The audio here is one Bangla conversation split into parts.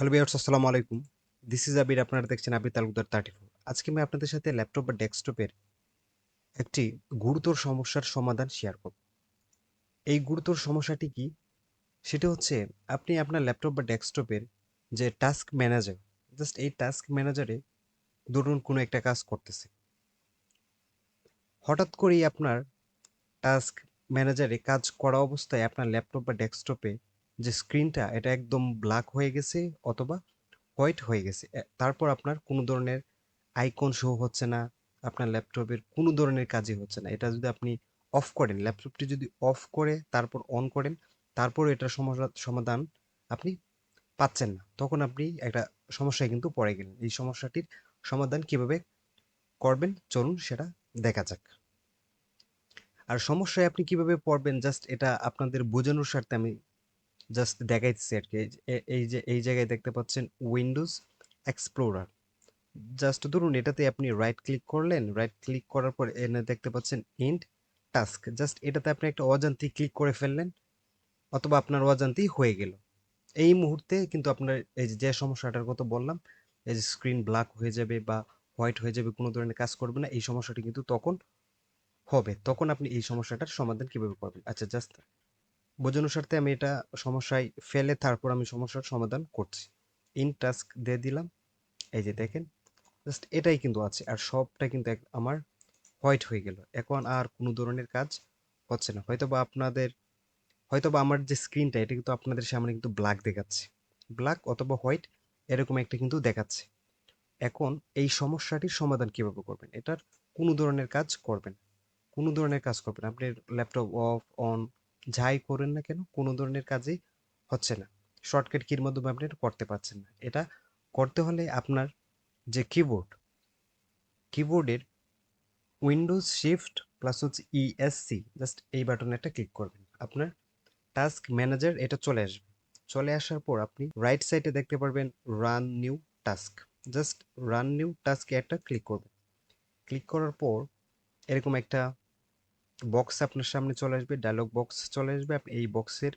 হ্যালো ভিউয়ার্স, আসসালামু আলাইকুম। দিস ইজ আবির। আপনারা দেখছেন আবির তালুকদার 34। আজকে আমি আপনাদের সাথে ল্যাপটপ বা ডেস্কটপের একটি গুরুতর সমস্যার সমাধান শেয়ার করব। এই গুরুতর সমস্যাটি কি? সেটা হচ্ছে আপনি আপনার ল্যাপটপ বা ডেস্কটপের যে টাস্ক ম্যানেজার, জাস্ট এই টাস্ক ম্যানেজারে ধরুন কোনো একটা কাজ করতেছে। হঠাৎ করেই আপনার টাস্ক ম্যানেজারে কাজ করা অবস্থায় আপনার ল্যাপটপ বা ডেস্কটপে যে স্ক্রিনটা এটা একদম ব্ল্যাক হয়ে গেছে অথবা হোয়াইট হয়ে গেছে। তারপর আপনার কোনো ধরনের আইকন শো হচ্ছে না, আপনার ল্যাপটপের কোনো ধরনের কাজই হচ্ছে না। এটা যদি আপনি অফ করেন, ল্যাপটপটি যদি অফ করে তারপর অন করেন, তারপরও এটার সমাধান আপনি পাচ্ছেন না। তখন আপনি একটা সমস্যায় কিন্তু পড়ে গেলেন। এই সমস্যাটির সমাধান কিভাবে করবেন চলুন সেটা দেখা যাক। আর সমস্যায় আপনি কিভাবে পড়বেন জাস্ট এটা আপনাদের বোঝানোর স্বার্থে আমি জাস্ট দেখাইতেছি আরকি। এই যে এই জায়গায় দেখতে পাচ্ছেন উইন্ডোজ এক্সপ্লোরার। জাস্ট ধরুন এটাতে আপনি রাইট ক্লিক করলেন, রাইট ক্লিক করার পর এখানে দেখতে পাচ্ছেন এন্ড টাস্ক। জাস্ট এটাতে আপনি একটা অজান্তেই ক্লিক করে ফেললেন অথবা আপনার অজান্তেই হয়ে গেল। এই মুহূর্তে কিন্তু আপনার এই যে সমস্যাটার কথা বললাম, এই যে স্ক্রিন ব্ল্যাক হয়ে যাবে বা হোয়াইট হয়ে যাবে, কোনো ধরনের কাজ করবে না, এই সমস্যাটি কিন্তু তখন হবে। তখন আপনি এই সমস্যাটার সমাধান কিভাবে করবেন? আচ্ছা, জাস্ট বোঝানোর স্বার্থে আমি এটা সমস্যায় ফেলে তারপর আমি সমস্যার সমাধান করছি। ইন টাস্ক দিয়ে দিলাম। এই যে দেখেন, জাস্ট এটাই কিন্তু আছে আর সবটা কিন্তু আমার হোয়াইট হয়ে গেল। এখন আর কোনো ধরনের কাজ হচ্ছে না। হয়তোবা আমার যে স্ক্রিনটা এটা কিন্তু আপনাদের সামনে কিন্তু ব্ল্যাক দেখাচ্ছে। ব্ল্যাক অথবা হোয়াইট এরকম একটা কিন্তু দেখাচ্ছে। এখন এই সমস্যাটির সমাধান কিভাবে করবেন? এটার কোনো ধরনের কাজ করবেন। কোনো ধরনের কাজ করবেন। আপনি ল্যাপটপ অফ, অন যাই করেন না কেন কোনো ধরনের কাজই হচ্ছে না। শর্টকাট কির মাধ্যমে আপনি এটা করতে পারছেন না। এটা করতে হলে আপনার যে কিবোর্ডের উইন্ডোজ শিফট প্লাস হচ্ছে ইএসসি, জাস্ট এই বাটনে একটা ক্লিক করবেন। আপনার টাস্ক ম্যানেজার এটা চলে আসবে। চলে আসার পর আপনি রাইট সাইডে দেখতে পারবেন run new task. Just run new টাস্কে একটা ক্লিক করবেন। ক্লিক করার পর এরকম একটা বক্স আপনার সামনে চলে আসবে, ডায়লগ বক্স চলে আসবে। আপনি এই বক্সের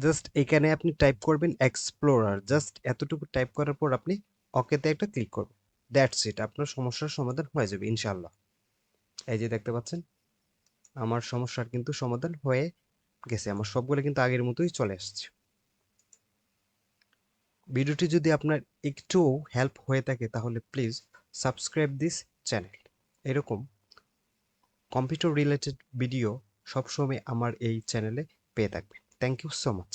জাস্ট এখানে আপনি টাইপ করবেন এক্সপ্লোরার। জাস্ট এতটুকু টাইপ করার পর আপনি ওকেতে একটা ক্লিক করবেন। দ্যাটস ইট, আপনার সমস্যার সমাধান হয়ে যাবে ইনশাআল্লাহ। এই যে দেখতে পাচ্ছেন আমার সমস্যার কিন্তু সমাধান হয়ে গেছে। আমার সবগুলো কিন্তু আগের মতোই চলে আসছে। ভিডিওটি যদি আপনার একটু হেল্প হয়ে থাকে তাহলে প্লিজ সাবস্ক্রাইব দিস চ্যানেল। এরকম কম্পিউটার রিলেটেড ভিডিও সবসময় আমার এই চ্যানেলে পেয়ে থাকবেন। Thank you so much.